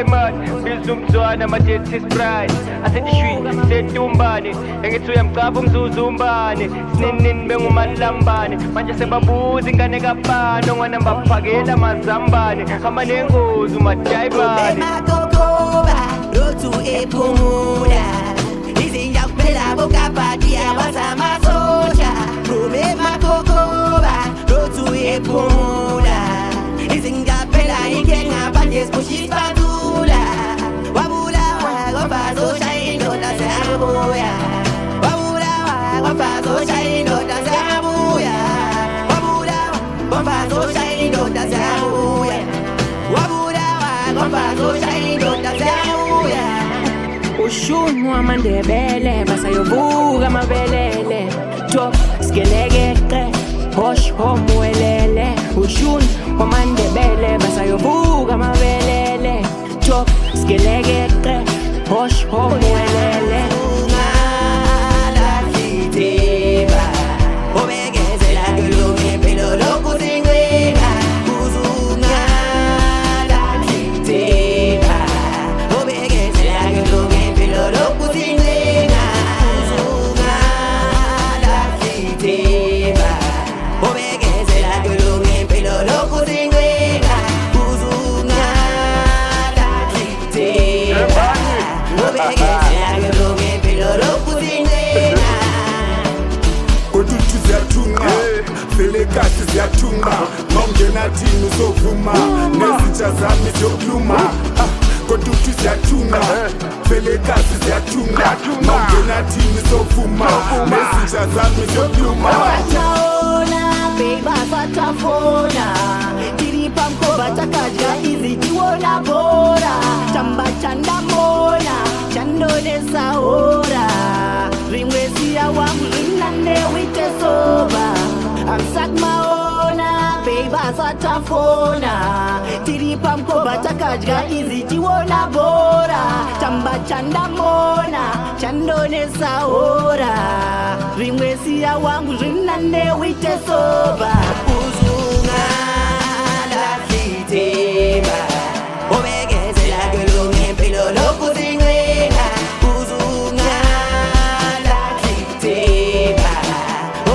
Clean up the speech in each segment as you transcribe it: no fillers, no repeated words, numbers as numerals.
Simon bizumzwana majethi sprite asethishwi setumbane engithi uyamgaba umzuzumbane sinini bengumalambane manje sebabuza ingane kapano ngwana baphakela mazambane hamba nengozi umadayibane Rotu ephumula izinja kuphela bokapati abasamasosha Rume makokoba rotu ephumula izinja kuphela inkenga banje spushipatula Wabulawa ngofazosha indoda seyabuya Wabulawa ngofazosha indoda seyabuya Wabulawa ngofazosha indoda seyabuya Wabulawa ngofazosha indoda seyabuya Ushun wamandebele basayovuka mabelele top skelekeke hosh homwelele Ushun wamandebele basayovuka mabelele top skelekeke hosh homwelele Koduthi ziyathunqa Velekasi ziyathunqa Mawungena thini uzovuma Nezitsha zami ziyokuluma Koduthi ziyathunqa Velekasi ziyathunqa Mawungena thini uzovuma Nezitsha zami ziyokuluma Wataona beba fatafona Tiripa mkoba takaja izi jiwona bora Chamba chanda mona Chandone saora Rimwesi ya wangu rinane wite soba Amsak maona beba fatafona Tiripa mkoba takaja izi jiwona bora Chamba chanda mona Chandone saora Rimwesi ya wangu rinane wite soba Uzunga la kiteba Obegeze la gelunge pelo loku zingwena Uzunga la kiteba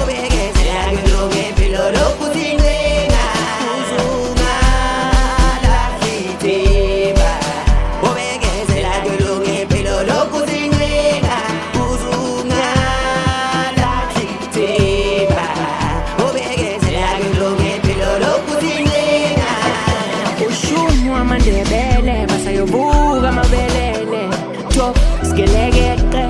Obegeze la gelunge pelo loku zingwena Uzunga la kiteba Obegeze la gelunge pelo loku zingwena Uzunga la kiteba Obegeze la gelunge pelo loku zingwena Ushun wamandebele basayovuka mabelele top skelekeke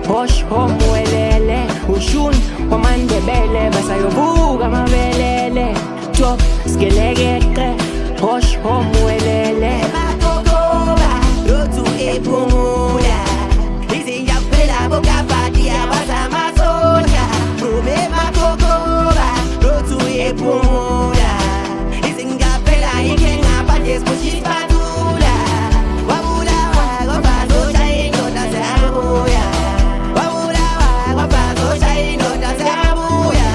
hosh homwelele Ushun wamandebele basayovuka mabelele top skelekeke hosh homwelele Makokoba, rotu ephumula izinja kuphela bokapati abasamasosha Rume makokoba, rotu ephumula izinja kuphela inkenga banje spushipatula Wabulawa ngofazosha indoda seyabuya Wabulawa ngofazosha indoda seyabuya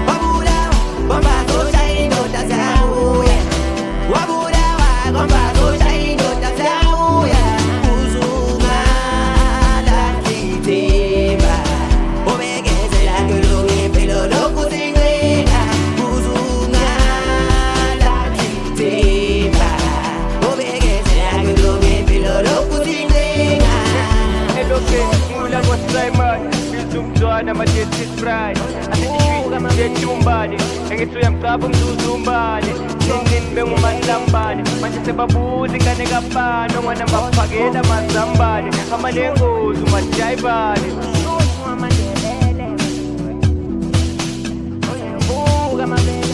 Wabulawa ngofazosha indoda seyabuya Wabulawa ngofazosha indoda seyabuya Uzunga la kiteba Obegeze la gelunge pelo loku zingwena Uzunga la kiteba Obegeze la gelunge pelo loku zingwena Eloke mula kwa Simon bizumzwana majethi sprite asethishwi setumbane engithi uyamgaba umzuzumbane sinini bengumalambane manje sebabuza ingane kapano ngwana baphakela mazambane hamba nengozi umadayibane Ushun wamandebele basayovuka mabelele